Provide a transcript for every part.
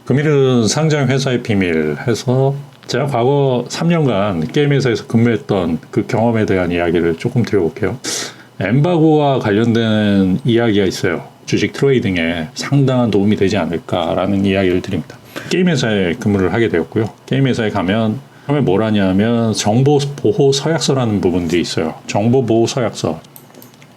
금일은 상장 회사의 비밀 해서 제가 과거 3년간 게임 회사에서 근무했던 그 경험에 대한 이야기를 조금 드려볼게요. 엠바고와 관련된 이야기가 있어요. 주식 트레이딩에 상당한 도움이 되지 않을까라는 이야기를 드립니다. 게임 회사에 근무를 하게 되었고요. 게임 회사에 가면 처음에 뭘 하냐면 정보보호 서약서라는 부분들이 있어요. 정보보호 서약서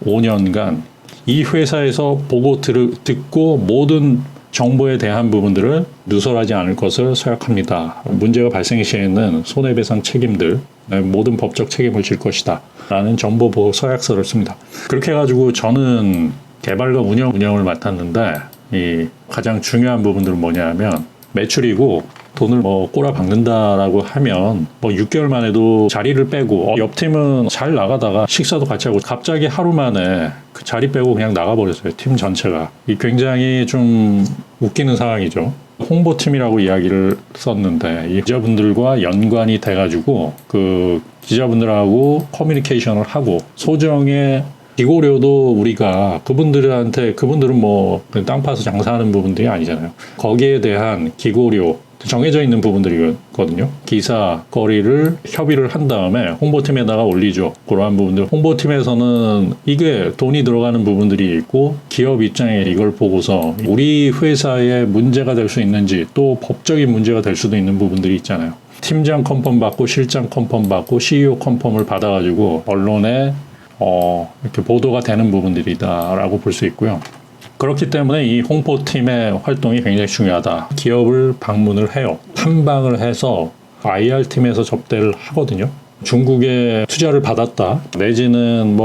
5년간 이 회사에서 보고 듣고 모든 정보에 대한 부분들을 누설하지 않을 것을 서약합니다. 문제가 발생 시에는 손해배상 책임들, 모든 법적 책임을 질 것이다 라는 정보보호 서약서를 씁니다. 그렇게 해가지고 저는 개발과 운영을 맡았는데 이 가장 중요한 부분들은 뭐냐면 매출이고 돈을 꼬라박는다라고 하면 6개월 만에도 자리를 빼고 옆 팀은 잘 나가다가 식사도 같이 하고 갑자기 하루 만에 그 자리 빼고 그냥 나가버렸어요. 팀 전체가. 이 굉장히 좀 웃기는 상황이죠. 홍보팀이라고 이야기를 썼는데 이 기자분들과 연관이 돼가지고 그 기자분들하고 커뮤니케이션을 하고 소정의 기고료도 우리가 그분들은 그냥 땅 파서 장사하는 부분들이 아니잖아요. 거기에 대한 기고료 정해져 있는 부분들이거든요. 기사, 거리를 협의를 한 다음에 홍보팀에다가 올리죠. 그러한 부분들. 홍보팀에서는 이게 돈이 들어가는 부분들이 있고 기업 입장에 이걸 보고서 우리 회사에 문제가 될 수 있는지 또 법적인 문제가 될 수도 있는 부분들이 있잖아요. 팀장 컨펌 받고 실장 컨펌 받고 CEO 컨펌을 받아가지고 언론에 이렇게 보도가 되는 부분들이다라고 볼 수 있고요. 그렇기 때문에 이 홍보팀의 활동이 굉장히 중요하다. 기업을 방문을 해요. 탐방을 해서 IR팀에서 접대를 하거든요. 중국에 투자를 받았다. 내지는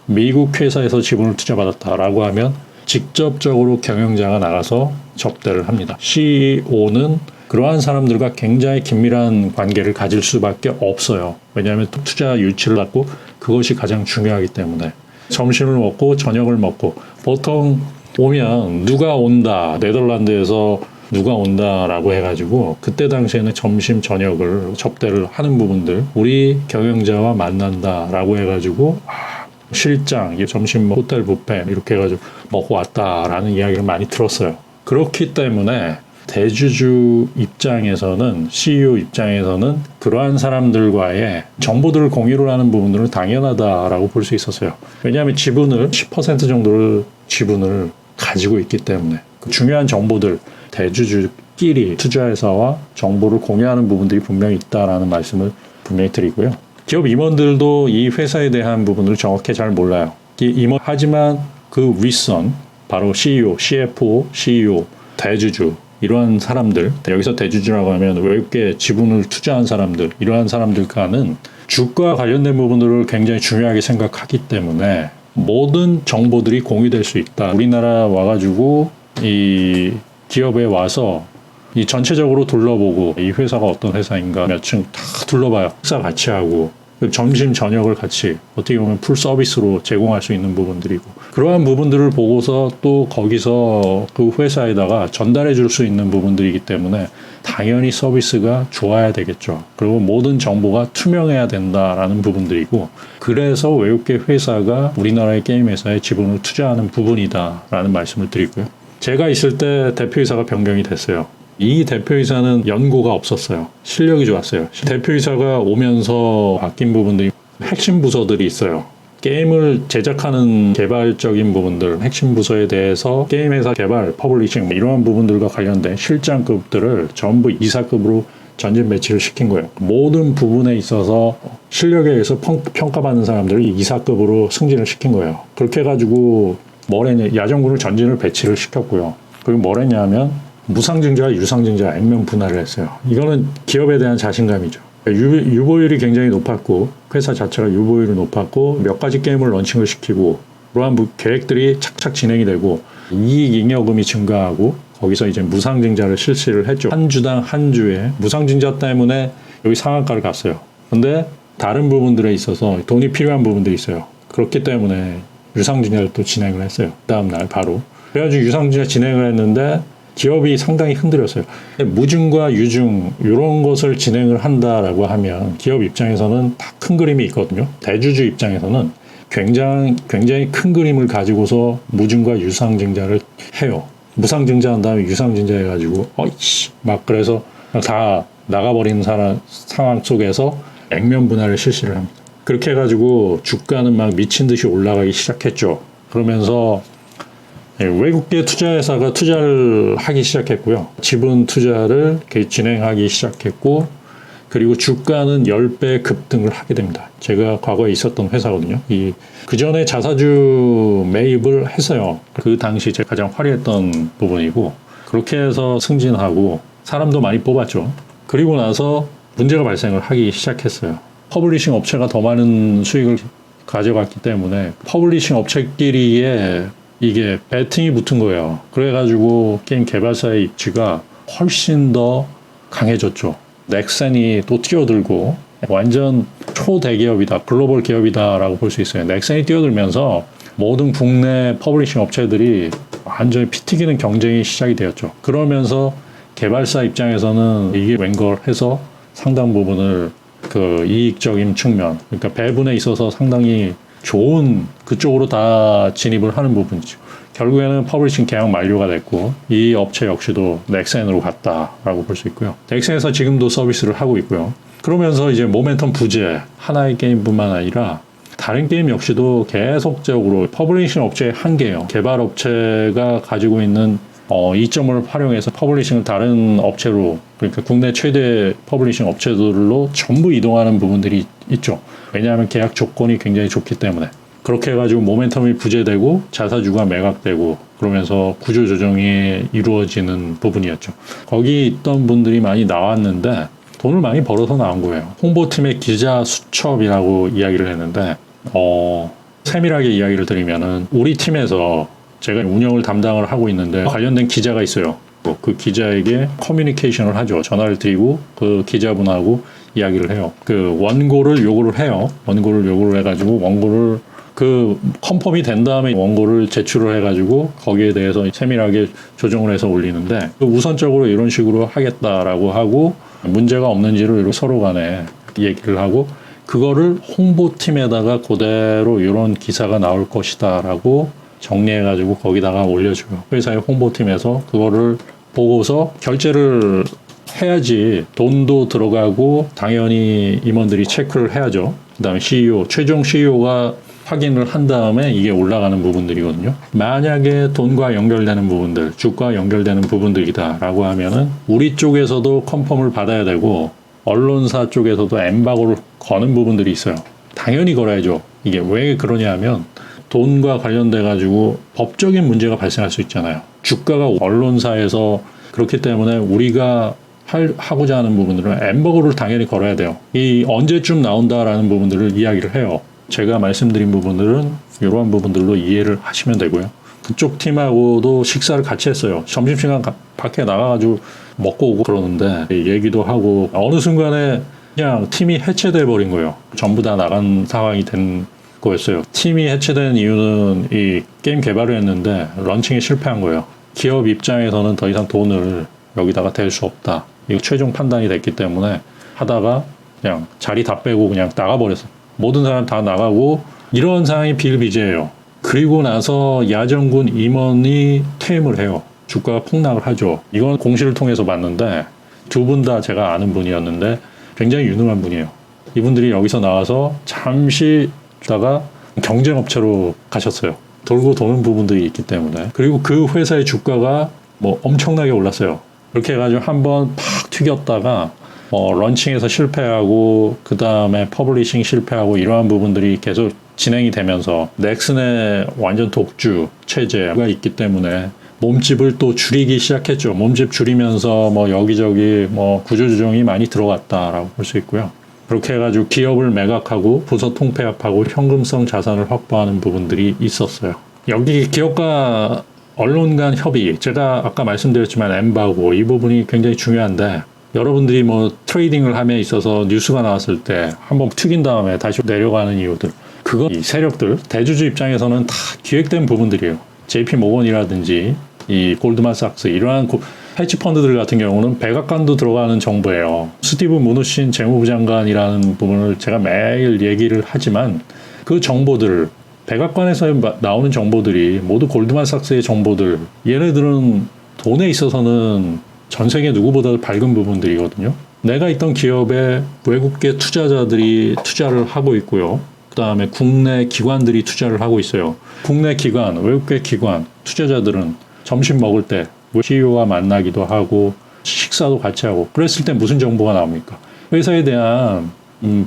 미국 회사에서 지분을 투자받았다라고 하면 직접적으로 경영자가 나가서 접대를 합니다. CEO는 그러한 사람들과 굉장히 긴밀한 관계를 가질 수밖에 없어요. 왜냐하면 투자 유치를 받고 그것이 가장 중요하기 때문에 점심을 먹고 저녁을 먹고 보통 오면 누가 온다 네덜란드에서 누가 온다라고 해가지고 그때 당시에는 점심 저녁을 접대를 하는 부분들 우리 경영자와 만난다라고 해가지고 실장 점심 호텔 뷔페 이렇게 해가지고 먹고 왔다라는 이야기를 많이 들었어요. 그렇기 때문에 대주주 입장에서는 CEO 입장에서는 그러한 사람들과의 정보들을 공유를 하는 부분들은 당연하다라고 볼 수 있었어요. 왜냐하면 지분을 10% 정도를 지분을 가지고 있기 때문에 그 중요한 정보들 대주주끼리 투자회사와 정보를 공유하는 부분들이 분명히 있다라는 말씀을 분명히 드리고요. 기업 임원들도 이 회사에 대한 부분을 정확히 잘 몰라요. 하지만 그 윗선 바로 CEO, CFO, CEO, 대주주 이러한 사람들, 여기서 대주주라고 하면 외국계 지분을 투자한 사람들, 이러한 사람들과는 주가 관련된 부분들을 굉장히 중요하게 생각하기 때문에 모든 정보들이 공유될 수 있다. 우리나라 와가지고 이 기업에 와서 이 전체적으로 둘러보고 이 회사가 어떤 회사인가 몇 층 다 둘러봐요. 식사 같이 하고 점심 저녁을 같이 어떻게 보면 풀 서비스로 제공할 수 있는 부분들이고 그러한 부분들을 보고서 또 거기서 그 회사에다가 전달해 줄 수 있는 부분들이기 때문에 당연히 서비스가 좋아야 되겠죠. 그리고 모든 정보가 투명해야 된다라는 부분들이고 그래서 외국계 회사가 우리나라의 게임 회사에 지분을 투자하는 부분이다라는 말씀을 드리고요. 제가 있을 때 대표이사가 변경이 됐어요. 이 대표이사는 연고가 없었어요. 실력이 좋았어요. 대표이사가 오면서 바뀐 부분들이 핵심 부서들이 있어요. 게임을 제작하는 개발적인 부분들, 핵심 부서에 대해서 게임 회사 개발, 퍼블리싱 이러한 부분들과 관련된 실장급들을 전부 이사급으로 전진 배치를 시킨 거예요. 모든 부분에 있어서 실력에 의해서 평가받는 사람들을 이사급으로 승진을 시킨 거예요. 그렇게 해가지고 야전군을 전진을 배치를 시켰고요. 그리고 뭘 했냐면 무상증자와 유상증자 액면 분할을 했어요. 이거는 기업에 대한 자신감이죠. 유보율이 굉장히 높았고 회사 자체가 유보율이 높았고 몇 가지 게임을 런칭을 시키고 그러한 계획들이 착착 진행이 되고 이익 잉여금이 증가하고 거기서 이제 무상증자를 실시를 했죠. 한 주당 한 주에 무상증자 때문에 여기 상한가를 갔어요. 근데 다른 부분들에 있어서 돈이 필요한 부분들이 있어요. 그렇기 때문에 유상증자를 또 진행을 했어요. 다음날 바로. 그래가지고 유상증자 진행을 했는데 기업이 상당히 흔들렸어요. 무증과 유증 이런 것을 진행을 한다라고 하면 기업 입장에서는 다 큰 그림이 있거든요. 대주주 입장에서는 굉장히 큰 그림을 가지고서 무증과 유상증자를 해요. 무상증자한 다음에 유상증자 해가지고 어이씨 막 그래서 다 나가버리는 상황 속에서 액면 분할을 실시를 합니다. 그렇게 해가지고 주가는 막 미친 듯이 올라가기 시작했죠. 그러면서 외국계 투자회사가 투자를 하기 시작했고요. 지분 투자를 진행하기 시작했고, 그리고 주가는 10배 급등을 하게 됩니다. 제가 과거에 있었던 회사거든요. 그 전에 자사주 매입을 했어요. 그 당시 제가 가장 화려했던 부분이고, 그렇게 해서 승진하고 사람도 많이 뽑았죠. 그리고 나서 문제가 발생을 하기 시작했어요. 퍼블리싱 업체가 더 많은 수익을 가져갔기 때문에 퍼블리싱 업체끼리의 이게 배팅이 붙은 거예요. 그래가지고 게임 개발사의 입지가 훨씬 더 강해졌죠. 넥센이 또 뛰어들고 완전 초대기업이다, 글로벌 기업이다라고 볼 수 있어요. 넥센이 뛰어들면서 모든 국내 퍼블리싱 업체들이 완전히 피 튀기는 경쟁이 시작이 되었죠. 그러면서 개발사 입장에서는 이게 웬걸 해서 상당 부분을 그 이익적인 측면, 그러니까 배분에 있어서 상당히 좋은 그쪽으로 다 진입을 하는 부분이죠. 결국에는 퍼블리싱 계약 만료가 됐고 이 업체 역시도 넥센으로 갔다라고 볼 수 있고요. 넥센에서 지금도 서비스를 하고 있고요. 그러면서 이제 모멘텀 부재, 하나의 게임뿐만 아니라 다른 게임 역시도 계속적으로 퍼블리싱 업체의 한계예요. 개발 업체가 가지고 있는 이점을 활용해서 퍼블리싱을 다른 업체로, 그러니까 국내 최대 퍼블리싱 업체들로 전부 이동하는 부분들이 있죠. 왜냐하면 계약 조건이 굉장히 좋기 때문에. 그렇게 해가지고 모멘텀이 부재되고 자사주가 매각되고 그러면서 구조조정이 이루어지는 부분이었죠. 거기 있던 분들이 많이 나왔는데 돈을 많이 벌어서 나온 거예요. 홍보팀의 기자 수첩이라고 이야기를 했는데 세밀하게 이야기를 드리면은 우리 팀에서 제가 운영을 담당을 하고 있는데 관련된 기자가 있어요. 그 기자에게 커뮤니케이션을 하죠. 전화를 드리고 그 기자분하고 이야기를 해요. 그 원고를 요구를 해요. 원고를 요구를 해가지고 원고를 그 컨펌이 된 다음에 원고를 제출을 해가지고 거기에 대해서 세밀하게 조정을 해서 올리는데 우선적으로 이런 식으로 하겠다라고 하고 문제가 없는지를 서로 간에 얘기를 하고 그거를 홍보팀에다가 그대로 이런 기사가 나올 것이다라고 정리해가지고 거기다가 올려줘요. 회사의 홍보팀에서 그거를 보고서 결제를 해야지 돈도 들어가고 당연히 임원들이 체크를 해야죠. 그 다음에 CEO, 최종 CEO가 확인을 한 다음에 이게 올라가는 부분들이거든요. 만약에 돈과 연결되는 부분들, 주가와 연결되는 부분들이다라고 하면은 우리 쪽에서도 컨펌을 받아야 되고 언론사 쪽에서도 엠바고를 거는 부분들이 있어요. 당연히 걸어야죠. 이게 왜 그러냐 하면 돈과 관련돼 가지고 법적인 문제가 발생할 수 있잖아요. 주가가 언론사에서 그렇기 때문에 우리가 하고자 하는 부분들은 엠버거를 당연히 걸어야 돼요. 이 언제쯤 나온다라는 부분들을 이야기를 해요. 제가 말씀드린 부분들은 이러한 부분들로 이해를 하시면 되고요. 그쪽 팀하고도 식사를 같이 했어요. 점심시간 밖에 나가가지고 먹고 오고 그러는데 얘기도 하고 어느 순간에 그냥 팀이 해체돼 버린 거예요. 전부 다 나간 상황이 된 거였어요. 팀이 해체된 이유는 이 게임 개발을 했는데 런칭에 실패한 거예요. 기업 입장에서는 더 이상 돈을 여기다가 댈 수 없다. 이거 최종 판단이 됐기 때문에 하다가 그냥 자리 다 빼고 그냥 나가버렸어요. 모든 사람 다 나가고 이런 상황이 비일비재해요. 그리고 나서 야전군 임원이 퇴임을 해요. 주가가 폭락을 하죠. 이건 공시를 통해서 봤는데 두 분 다 제가 아는 분이었는데 굉장히 유능한 분이에요. 이분들이 여기서 나와서 잠시 다가 경쟁업체로 가셨어요. 돌고 도는 부분들이 있기 때문에. 그리고 그 회사의 주가가 뭐 엄청나게 올랐어요. 그렇게 해가지고 한번 팍 튀겼다가 런칭에서 실패하고 그 다음에 퍼블리싱 실패하고 이러한 부분들이 계속 진행이 되면서 넥슨의 완전 독주 체제가 있기 때문에 몸집을 또 줄이기 시작했죠. 몸집 줄이면서 뭐 여기저기 뭐 구조조정이 많이 들어갔다라고 볼 수 있고요. 그렇게 해가지고 기업을 매각하고 부서 통폐합하고 현금성 자산을 확보하는 부분들이 있었어요. 여기 기업과 언론 간 협의, 제가 아까 말씀드렸지만 엠바고 이 부분이 굉장히 중요한데 여러분들이 뭐 트레이딩을 함에 있어서 뉴스가 나왔을 때 한번 튀긴 다음에 다시 내려가는 이유들, 그거 이 세력들, 대주주 입장에서는 다 기획된 부분들이에요. JP 모건이라든지 이 골드만삭스 이러한 헤지 펀드들 같은 경우는 백악관도 들어가는 정보예요. 스티브 무누신 재무부 장관이라는 부분을 제가 매일 얘기를 하지만 그 정보들을 백악관에서 나오는 정보들이 모두 골드만삭스의 정보들, 얘네들은 돈에 있어서는 전 세계 누구보다 밝은 부분들이거든요. 내가 있던 기업에 외국계 투자자들이 투자를 하고 있고요. 그 다음에 국내 기관들이 투자를 하고 있어요. 국내 기관, 외국계 기관, 투자자들은 점심 먹을 때 CEO와 만나기도 하고 식사도 같이 하고 그랬을 때 무슨 정보가 나옵니까? 회사에 대한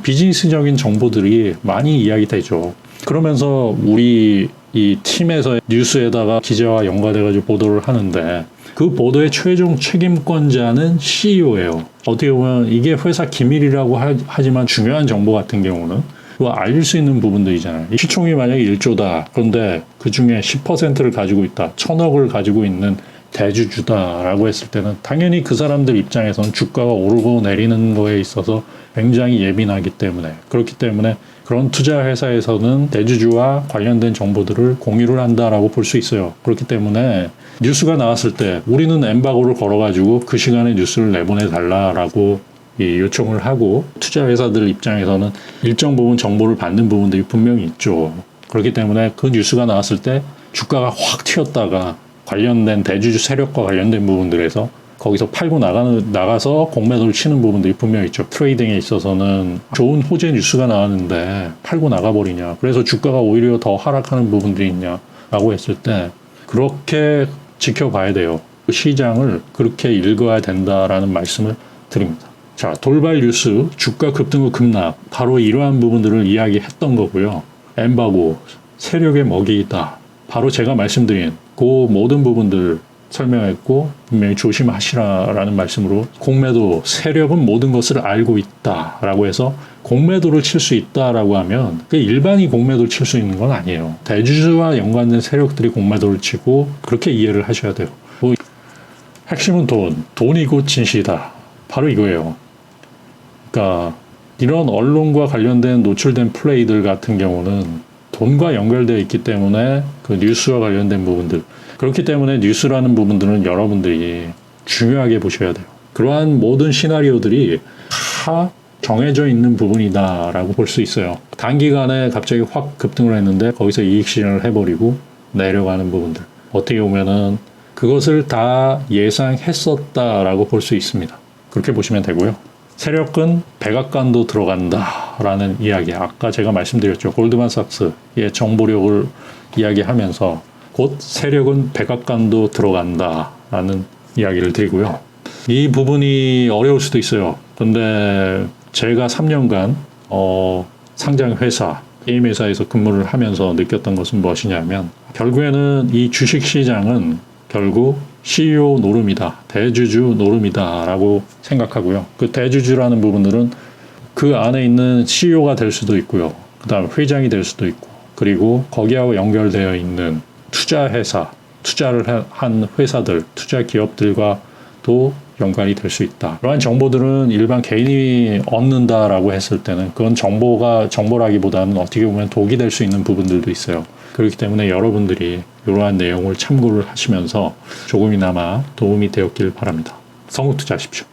비즈니스적인 정보들이 많이 이야기되죠. 그러면서 우리 이 팀에서 뉴스에다가 기자와 연관돼가지고 보도를 하는데 그 보도의 최종 책임권자는 CEO예요. 어떻게 보면 이게 회사 기밀이라고 하지만 중요한 정보 같은 경우는 그거 알릴 수 있는 부분들이잖아요. 시총이 만약에 1조다. 그런데 그 중에 10%를 가지고 있다. 1,000억을 가지고 있는 대주주다라고 했을 때는 당연히 그 사람들 입장에서는 주가가 오르고 내리는 거에 있어서 굉장히 예민하기 때문에 그렇기 때문에 그런 투자 회사에서는 대주주와 관련된 정보들을 공유를 한다라고 볼 수 있어요. 그렇기 때문에 뉴스가 나왔을 때 우리는 엠바고를 걸어가지고 그 시간에 뉴스를 내보내 달라라고 요청을 하고 투자 회사들 입장에서는 일정 부분 정보를 받는 부분들이 분명히 있죠. 그렇기 때문에 그 뉴스가 나왔을 때 주가가 확 튀었다가 관련된 대주주 세력과 관련된 부분들에서 거기서 팔고 나가서 공매도를 치는 부분들이 분명히 있죠. 트레이딩에 있어서는 좋은 호재 뉴스가 나왔는데 팔고 나가버리냐. 그래서 주가가 오히려 더 하락하는 부분들이 있냐라고 했을 때 그렇게 지켜봐야 돼요. 시장을 그렇게 읽어야 된다라는 말씀을 드립니다. 자, 돌발 뉴스, 주가 급등 후 급락. 바로 이러한 부분들을 이야기했던 거고요. 엠바고, 세력의 먹이다. 바로 제가 말씀드린 그 모든 부분들 설명했고 분명히 조심하시라라는 말씀으로 공매도, 세력은 모든 것을 알고 있다라고 해서 공매도를 칠 수 있다라고 하면 일반이 공매도를 칠 수 있는 건 아니에요. 대주주와 연관된 세력들이 공매도를 치고 그렇게 이해를 하셔야 돼요. 핵심은 돈이 곧 진실이다. 바로 이거예요. 그러니까 이런 언론과 관련된 노출된 플레이들 같은 경우는 돈과 연결되어 있기 때문에 그 뉴스와 관련된 부분들 그렇기 때문에 뉴스라는 부분들은 여러분들이 중요하게 보셔야 돼요. 그러한 모든 시나리오들이 다 정해져 있는 부분이다라고 볼 수 있어요. 단기간에 갑자기 확 급등을 했는데 거기서 이익 실현을 해버리고 내려가는 부분들 어떻게 보면은 그것을 다 예상했었다라고 볼 수 있습니다. 그렇게 보시면 되고요. 세력은 백악관도 들어간다라는 이야기. 아까 제가 말씀드렸죠. 골드만삭스의 정보력을 이야기하면서 곧 세력은 백악관도 들어간다라는 이야기를 드리고요. 이 부분이 어려울 수도 있어요. 근데 제가 3년간 상장회사, 게임회사에서 근무를 하면서 느꼈던 것은 무엇이냐면 결국에는 이 주식시장은 결국 CEO 노름이다. 대주주 노름이다. 라고 생각하고요. 그 대주주라는 부분들은 그 안에 있는 CEO가 될 수도 있고요. 그 다음에 회장이 될 수도 있고 그리고 거기하고 연결되어 있는 투자회사, 투자를 한 회사들, 투자 기업들과도 연관이 될 수 있다. 그러한 정보들은 일반 개인이 얻는다라고 했을 때는 그건 정보라기보다는 어떻게 보면 독이 될 수 있는 부분들도 있어요. 그렇기 때문에 여러분들이 이러한 내용을 참고를 하시면서 조금이나마 도움이 되었길 바랍니다. 성공 투자하십시오.